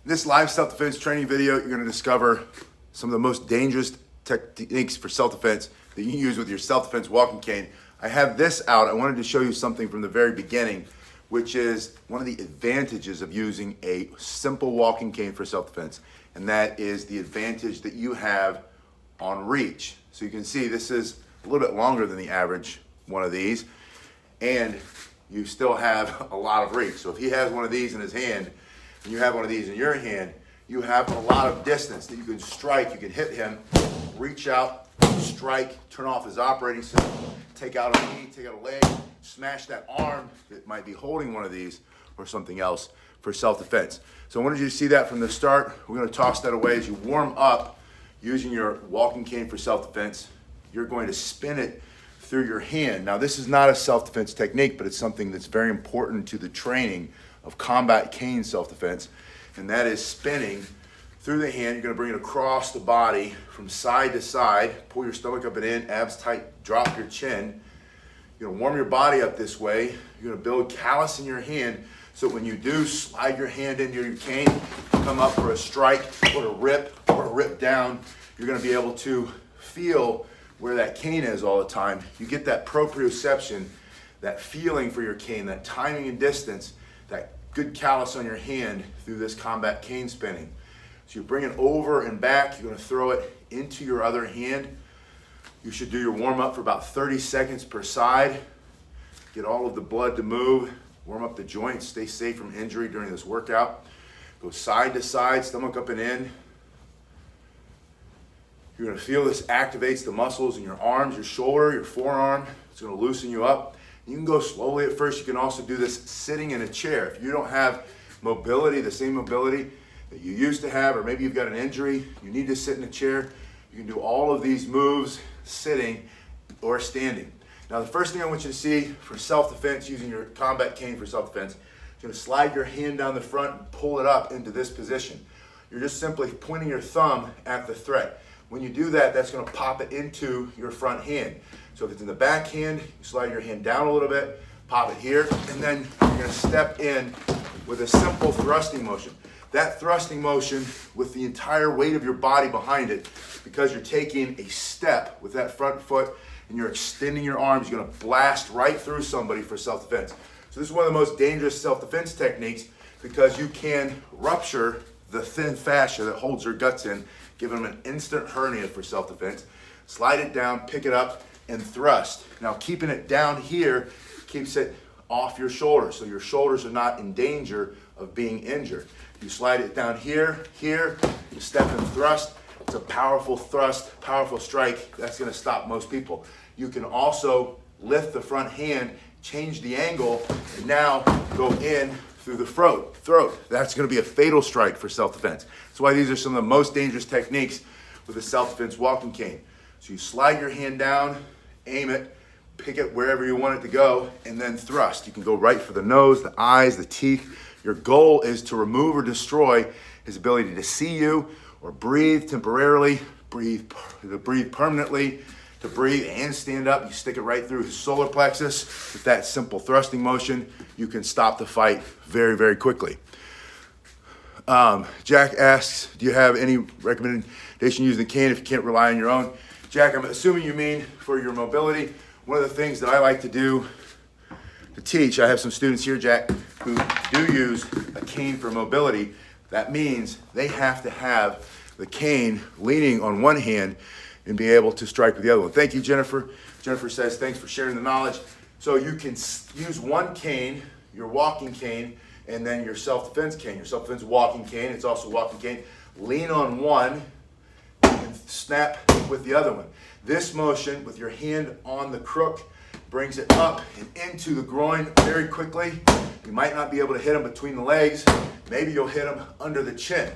In this live self-defense training video, you're gonna discover some of the most dangerous techniques for self-defense that you can use with your self-defense walking cane. I have this out. I wanted to show you something from the very beginning, which is one of the advantages of using a simple walking cane for self-defense, and that is the advantage that you have on reach. So you can see this is a little bit longer than the average one of these, and you still have a lot of reach. So if he has one of these in his hand, and you have one of these in your hand, you have a lot of distance that you can strike. You can hit him, reach out, strike, turn off his operating system, take out a knee, take out a leg, smash that arm that might be holding one of these or something else for self-defense. So I wanted you to see that from the start. We're going to toss that away as you warm up using your walking cane for self-defense. You're going to spin it through your hand. Now, this is not a self-defense technique, but it's something that's very important to the training of combat cane self-defense, and that is spinning through the hand. You're going to bring it across the body from side to side. Pull your stomach up and in, abs tight, drop your chin. You're going to warm your body up this way. You're going to build callus in your hand so when you do slide your hand into your cane, come up for a strike or a rip down, you're going to be able to feel where that cane is all the time. You get that proprioception, that feeling for your cane, that timing and distance, that good callus on your hand through this combat cane spinning. So you bring it over and back, you're going to throw it into your other hand. You should do your warm up for about 30 seconds per side. Get all of the blood to move, warm up the joints, stay safe from injury during this workout. Go side to side, stomach up and in. You're going to feel this activates the muscles in your arms, your shoulder, your forearm. It's going to loosen you up. You can go slowly at first. You can also do this sitting in a chair. If you don't have mobility, the same mobility that you used to have, or maybe you've got an injury, you need to sit in a chair, you can do all of these moves sitting or standing. Now, the first thing I want you to see for self-defense, using your combat cane for self-defense, you're going to slide your hand down the front and pull it up into this position. You're just simply pointing your thumb at the threat. When you do that, that's going to pop it into your front hand. So if it's in the back hand, you slide your hand down a little bit, pop it here, and then you're going to step in with a simple thrusting motion. That thrusting motion with the entire weight of your body behind it, because you're taking a step with that front foot and you're extending your arms, you're going to blast right through somebody for self-defense. So this is one of the most dangerous self-defense techniques because you can rupture the thin fascia that holds your guts in, giving them an instant hernia for self-defense. Slide it down, pick it up, and thrust. Now, keeping it down here keeps it off your shoulders, so your shoulders are not in danger of being injured. You slide it down here, you step and thrust. It's a powerful thrust, powerful strike. That's going to stop most people. You can also lift the front hand, change the angle, and now go in through the throat. That's going to be a fatal strike for self-defense. That's why these are some of the most dangerous techniques with a self-defense walking cane. So you slide your hand down, aim it, pick it wherever you want it to go, and then thrust. You can go right for the nose, the eyes, the teeth. Your goal is to remove or destroy his ability to see you or breathe temporarily, breathe permanently, to breathe and stand up. You stick it right through his solar plexus. With that simple thrusting motion, you can stop the fight very, very quickly. Jack asks, do you have any recommendation using the cane if you can't rely on your own? Jack, I'm assuming you mean for your mobility. One of the things that I like to do to teach, I have some students here, Jack, who do use a cane for mobility. That means they have to have the cane leaning on one hand and be able to strike with the other one. Thank you, Jennifer. Jennifer says, thanks for sharing the knowledge. So you can use one cane, your walking cane, and then your self-defense cane. Your self-defense walking cane, it's also walking cane. Lean on one and snap with the other one. This motion with your hand on the crook brings it up and into the groin very quickly. You might not be able to hit them between the legs. Maybe you'll hit them under the chin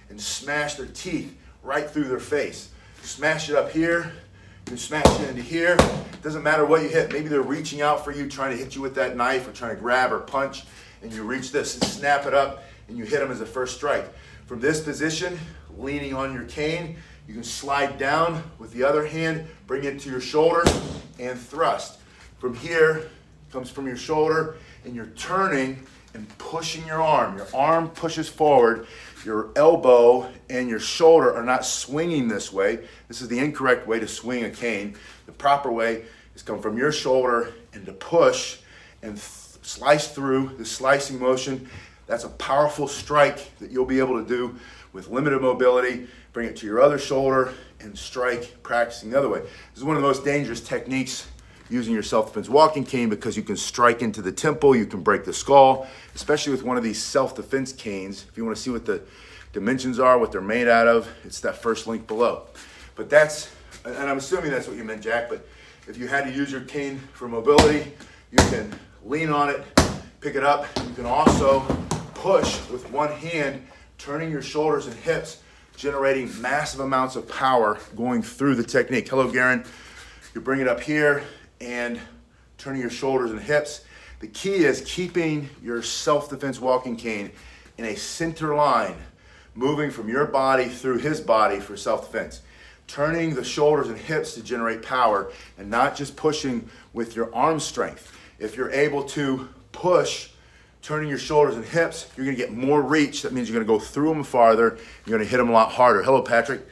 and smash their teeth right through their face. Smash it up here, you can smash it into here. It doesn't matter what you hit. Maybe they're reaching out for you, trying to hit you with that knife or trying to grab or punch, and you reach this and snap it up and you hit them as a first strike. From this position, leaning on your cane, you can slide down with the other hand, bring it to your shoulder and thrust. From here, comes from your shoulder and you're turning and pushing your arm. Your arm pushes forward. Your elbow and your shoulder are not swinging this way. This is the incorrect way to swing a cane. The proper way is come from your shoulder and to push and slice through the slicing motion. That's a powerful strike that you'll be able to do with limited mobility. Bring it to your other shoulder and strike, practicing the other way. This is one of the most dangerous techniques using your self-defense walking cane because you can strike into the temple, you can break the skull, especially with one of these self-defense canes. If you want to see what the dimensions are, what they're made out of, it's that first link below. But that's, and I'm assuming that's what you meant, Jack, but if you had to use your cane for mobility, you can lean on it, pick it up. You can also push with one hand, turning your shoulders and hips, generating massive amounts of power going through the technique. Hello, Garen. You bring it up here and turning your shoulders and hips. The key is keeping your self-defense walking cane in a center line, moving from your body through his body for self-defense. Turning the shoulders and hips to generate power and not just pushing with your arm strength. If you're able to push, turning your shoulders and hips, you're gonna get more reach. That means you're gonna go through them farther. You're gonna hit them a lot harder. Hello, Patrick.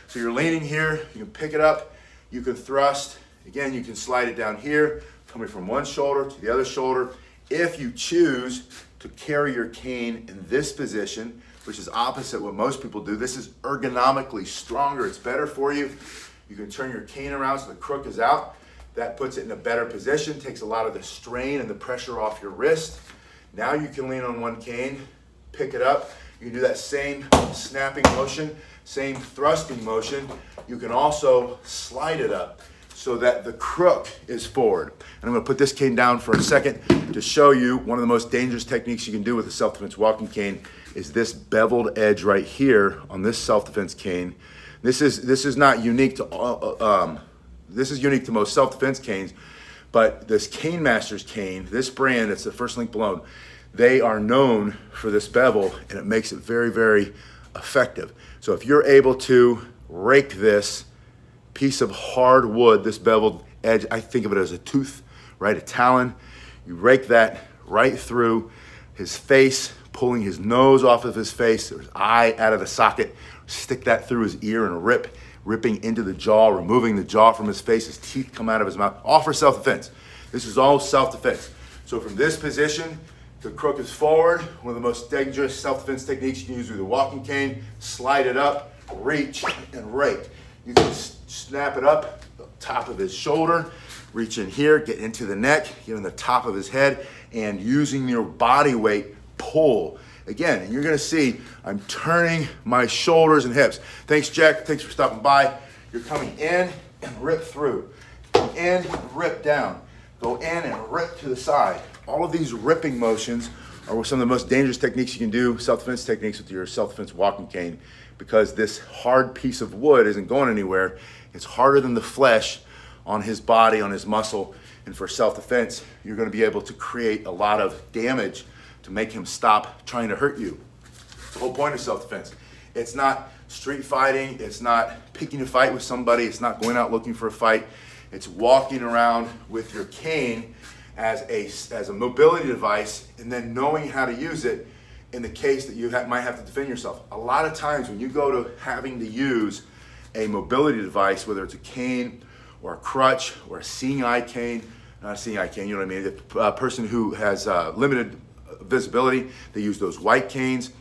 So you're leaning here, you can pick it up, you can thrust. Again, you can slide it down here, coming from one shoulder to the other shoulder. If you choose to carry your cane in this position, which is opposite what most people do, this is ergonomically stronger, it's better for you. You can turn your cane around so the crook is out. That puts it in a better position, takes a lot of the strain and the pressure off your wrist. Now you can lean on one cane, pick it up. You can do that same snapping motion, same thrusting motion. You can also slide it up so that the crook is forward. And I'm gonna put this cane down for a second to show you one of the most dangerous techniques you can do with a self-defense walking cane is this beveled edge right here on this self-defense cane. This is not unique to, this is unique to most self-defense canes, but this Cane Masters cane, this brand, it's the first link below, they are known for this bevel and it makes it very, very effective. So if you're able to rake this piece of hard wood, this beveled edge, I think of it as a tooth, right, a talon. You rake that right through his face, pulling his nose off of his face, his eye out of the socket, stick that through his ear and ripping into the jaw, removing the jaw from his face, his teeth come out of his mouth, all for self-defense. This is all self-defense. So from this position, the crook is forward, one of the most dangerous self-defense techniques you can use with a walking cane, slide it up, reach, and rake. You can snap it up, the top of his shoulder, reach in here, get into the neck, get on the top of his head, and using your body weight, pull. Again, and you're gonna see, I'm turning my shoulders and hips. Thanks, Jack, thanks for stopping by. You're coming in and rip through. Go in, rip down. Go in and rip to the side. All of these ripping motions are some of the most dangerous techniques you can do, self-defense techniques with your self-defense walking cane, because this hard piece of wood isn't going anywhere. It's harder than the flesh on his body, on his muscle, and for self-defense, you're gonna be able to create a lot of damage to make him stop trying to hurt you. It's the whole point of self-defense. It's not street fighting, it's not picking a fight with somebody, it's not going out looking for a fight. It's walking around with your cane as a mobility device and then knowing how to use it in the case that you might have to defend yourself. A lot of times when you go to having to use a mobility device, whether it's a cane or a crutch or a seeing eye cane, not a seeing eye cane, you know what I mean? A person who has limited visibility, they use those white canes.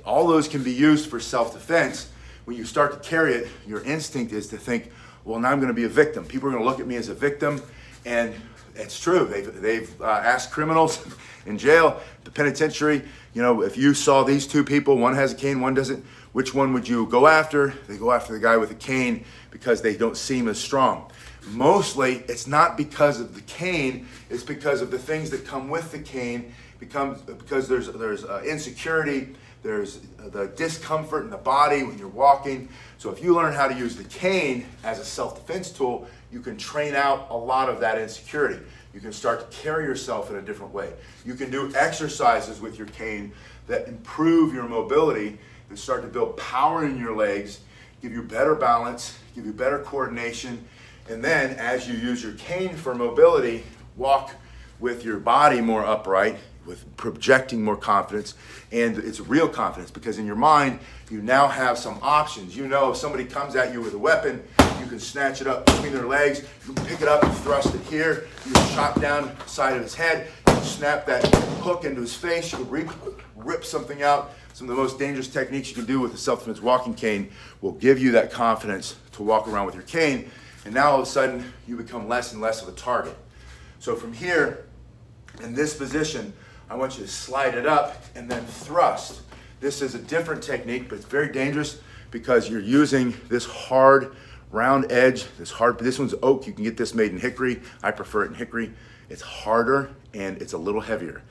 All those can be used for self-defense. When you start to carry it, your instinct is to think, well, now I'm gonna be a victim. People are gonna look at me as a victim, and it's true. They've asked criminals in jail, the penitentiary, you know, if you saw these two people, one has a cane, one doesn't, which one would you go after? They go after the guy with a cane because they don't seem as strong. Mostly, it's not because of the cane, it's because of the things that come with the cane, because there's insecurity, there's the discomfort in the body when you're walking. So if you learn how to use the cane as a self-defense tool, you can train out a lot of that insecurity. You can start to carry yourself in a different way. You can do exercises with your cane that improve your mobility, that start to build power in your legs, give you better balance, give you better coordination, and then as you use your cane for mobility, walk with your body more upright with projecting more confidence, and it's real confidence because in your mind, you now have some options. You know if somebody comes at you with a weapon, you can snatch it up between their legs, you can pick it up and thrust it here, you can chop down the side of his head, you can snap that hook into his face, you can rip something out. Some of the most dangerous techniques you can do with a self-defense walking cane will give you that confidence to walk around with your cane, and now all of a sudden, you become less and less of a target. So from here, in this position, I want you to slide it up and then thrust. This is a different technique, but it's very dangerous because you're using this hard round edge, this one's oak. You can get this made in hickory. I prefer it in hickory. It's harder and it's a little heavier.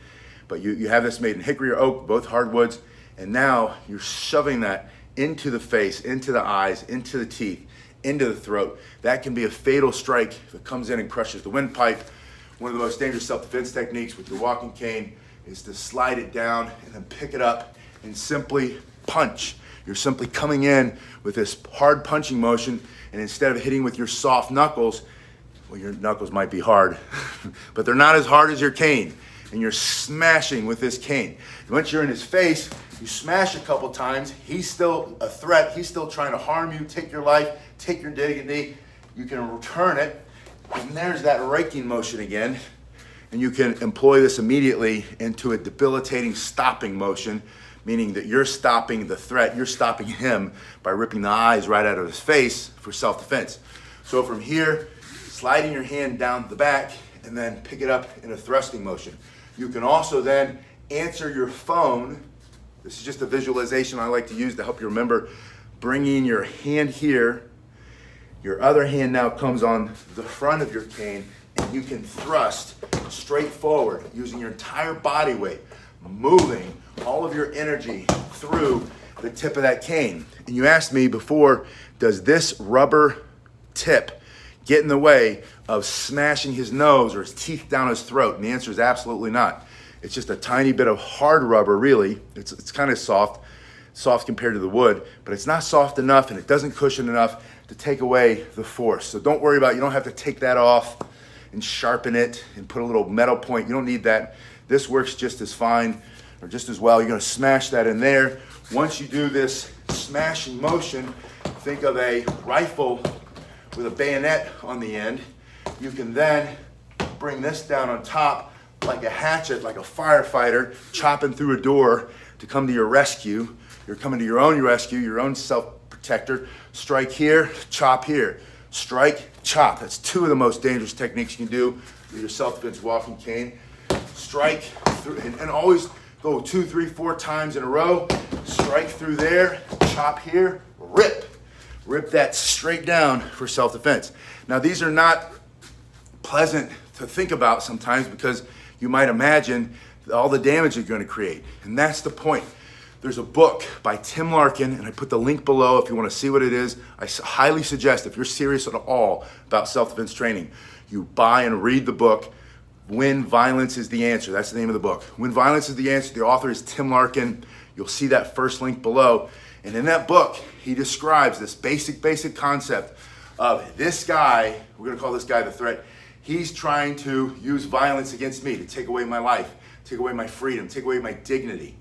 But you have this made in hickory or oak, both hardwoods, and now you're shoving that into the face, into the eyes, into the teeth, into the throat. That can be a fatal strike if it comes in and crushes the windpipe. One of the most dangerous self-defense techniques with your walking cane is to slide it down and then pick it up and simply punch. You're simply coming in with this hard punching motion, and instead of hitting with your soft knuckles, well, your knuckles might be hard, but they're not as hard as your cane, and you're smashing with this cane. And once you're in his face, you smash a couple times, he's still a threat, he's still trying to harm you, take your life, take your dignity, you can return it, and there's that raking motion again. And you can employ this immediately into a debilitating stopping motion, meaning that you're stopping the threat, you're stopping him by ripping the eyes right out of his face for self-defense. So from here, sliding your hand down the back and then pick it up in a thrusting motion. You can also then answer your phone. This is just a visualization I like to use to help you remember. Bringing your hand here, your other hand now comes on the front of your cane, and you can thrust straight forward using your entire body weight, moving all of your energy through the tip of that cane. And you asked me before, does this rubber tip get in the way of smashing his nose or his teeth down his throat? And the answer is absolutely not. It's just a tiny bit of hard rubber, really. It's kind of soft compared to the wood, but it's not soft enough and it doesn't cushion enough to take away the force. So don't worry about it. You don't have to take that off and sharpen it and put a little metal point. You don't need that. This works just as fine or just as well. You're gonna smash that in there. Once you do this smashing motion, think of a rifle with a bayonet on the end. You can then bring this down on top like a hatchet, like a firefighter chopping through a door to come to your rescue. You're coming to your own rescue, your own self-protector. Strike here, chop here. Strike, chop. That's two of the most dangerous techniques you can do with your self-defense walking cane. Strike through, and always go 2, 3, 4 times in a row. Strike through there, chop here, rip. Rip that straight down for self-defense. Now these are not pleasant to think about sometimes because you might imagine all the damage you're going to create. And that's the point. There's a book by Tim Larkin, and I put the link below if you want to see what it is. I highly suggest, if you're serious at all about self-defense training, you buy and read the book, When Violence is the Answer. That's the name of the book. When Violence is the Answer. The author is Tim Larkin. You'll see that first link below. And in that book, he describes this basic concept of this guy, we're going to call this guy the threat. He's trying to use violence against me to take away my life, take away my freedom, take away my dignity.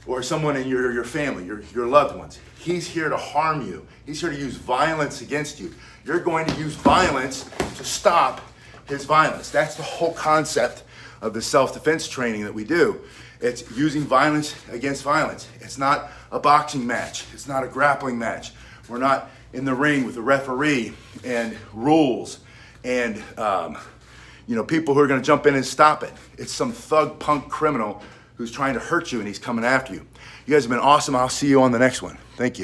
Or someone in your family, your loved ones. He's here to harm you. He's here to use violence against you. You're going to use violence to stop his violence. That's the whole concept of the self-defense training that we do. It's using violence against violence. It's not a boxing match. It's not a grappling match. We're not in the ring with a referee and rules and people who are going to jump in and stop it. It's some thug punk criminal who's trying to hurt you and he's coming after you. You guys have been awesome. I'll see you on the next one. Thank you.